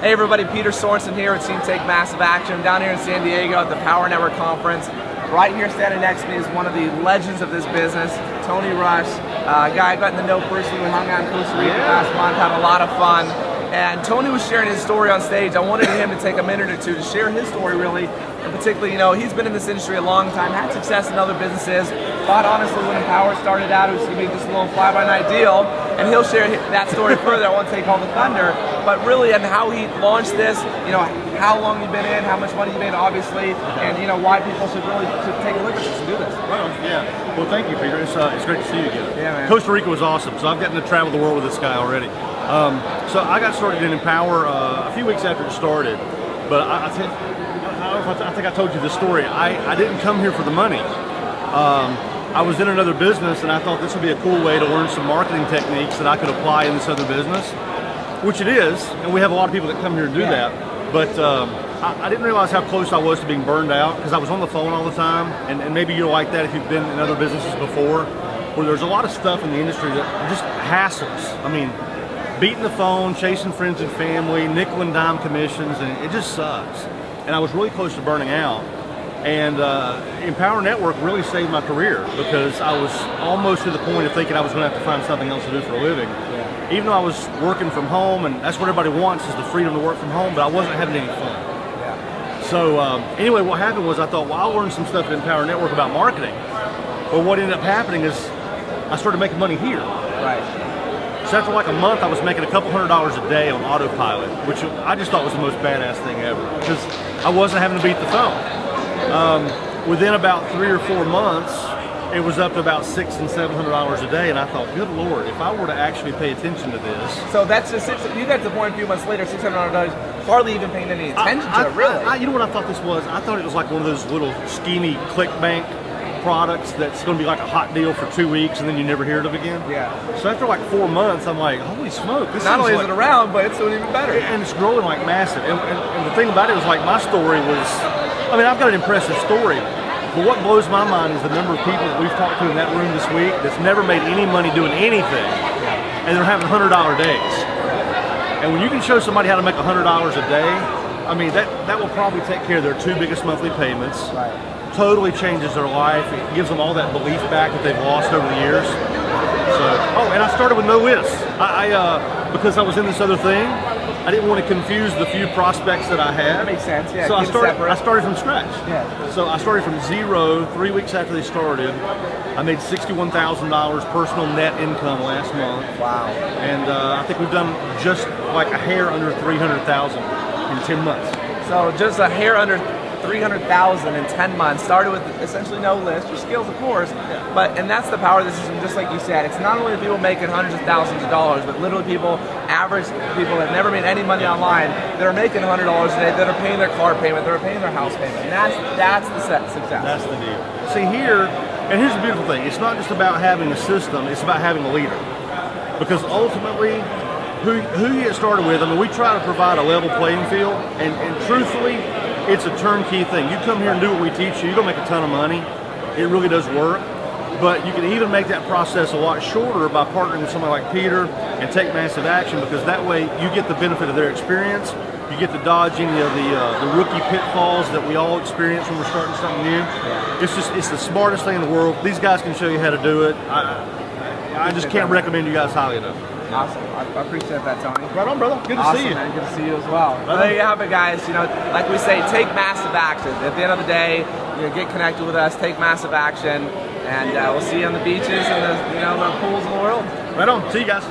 Hey everybody, Peter Sorensen here with Team Take Massive Action down here in San Diego at the Power Network Conference. Right here standing next to me is one of the legends of this business, Tony Rush, a guy I got to know personally. We hung out in Costa Rica last month, had a lot of fun. And Tony was sharing his story on stage. I wanted him to take a minute or two to share his story really. And particularly, he's been in this industry a long time, had success in other businesses. Thought honestly when Empower started out it was going to be just a little fly-by-night deal. And he'll share that story further. I won't take all the thunder. But really, and how he launched this, how long you've been in, how much money you made, obviously, and why people should take a look at this and do this. Well, yeah. Well, thank you, Peter. It's great to see you again. Yeah, man. Costa Rica was awesome, so I've gotten to travel the world with this guy already. So I got started in Empower a few weeks after it started, but I think I told you this story. I didn't come here for the money. I was in another business, and I thought this would be a cool way to learn some marketing techniques that I could apply in this other business, which it is, and we have a lot of people that come here and do that. But I didn't realize how close I was to being burned out because I was on the phone all the time, and maybe you're like that if you've been in other businesses before, where there's a lot of stuff in the industry that just hassles. I mean, beating the phone, chasing friends and family, nickel and dime commissions, and it just sucks. And I was really close to burning out. And Empower Network really saved my career because I was almost to the point of thinking I was going to have to find something else to do for a living. Yeah. Even though I was working from home, and that's what everybody wants is the freedom to work from home, but I wasn't having any fun. Yeah. So anyway, what happened was I thought, well, I'll learn some stuff at Empower Network about marketing. But what ended up happening is I started making money here. Right. So after like a month, I was making a couple $100s a day on autopilot, which I just thought was the most badass thing ever because I wasn't having to beat the phone. Within about 3 or 4 months, it was up to about $600 and $700 a day, and I thought, good Lord, if I were to actually pay attention to this. So that's just you got to the point a few months later, $600, hardly even paying any attention to it, really. You know what I thought this was? I thought it was like one of those little skinny ClickBank products that's going to be like a hot deal for 2 weeks, and then you never hear of it again. Yeah. So after like 4 months, I'm like, holy smoke! This not only is it around, but it's doing even better. And it's growing like massive. And the thing about it was like my story was. I mean, I've got an impressive story, but what blows my mind is the number of people that we've talked to in that room this week that's never made any money doing anything, and they're having $100 days. And when you can show somebody how to make $100 a day, I mean, that will probably take care of their 2 biggest monthly payments. Right. Totally changes their life. It gives them all that belief back that they've lost over the years. So, and I started with no list. Because I was in this other thing, I didn't want to confuse the few prospects that I had. That makes sense, yeah. So I started from scratch. Yeah. So I started from zero 3 weeks after they started. I made $61,000 personal net income last month. Wow. And I think we've done just like a hair under 300,000 in 10 months. So just a hair under 300,000 in 10 months, started with essentially no list, your skills of course, and that's the power of the system, just like you said. It's not only the people making hundreds of thousands of dollars, but literally average people that never made any money online, that are making $100 a day, that are paying their car payment, that are paying their house payment, and that's the success. That's the deal. See here, and here's the beautiful thing, it's not just about having a system, it's about having a leader. Because ultimately, who you get started with, I mean, we try to provide a level playing field, and truthfully, it's a turnkey thing. You come here and do what we teach you, you don't make a ton of money. It really does work. But you can even make that process a lot shorter by partnering with somebody like Peter and Take Massive Action, because that way you get the benefit of their experience. You get to dodge any of the rookie pitfalls that we all experience when we're starting something new. It's the smartest thing in the world. These guys can show you how to do it. I just can't recommend you guys highly enough. Awesome. I appreciate that, Tony. Right on, brother. Good to see you. Man. Good to see you as well. Well, there you have it, guys. Like we say, take massive action. At the end of the day, get connected with us, take massive action, and we'll see you on the beaches and the pools of the world. Right on. See you guys.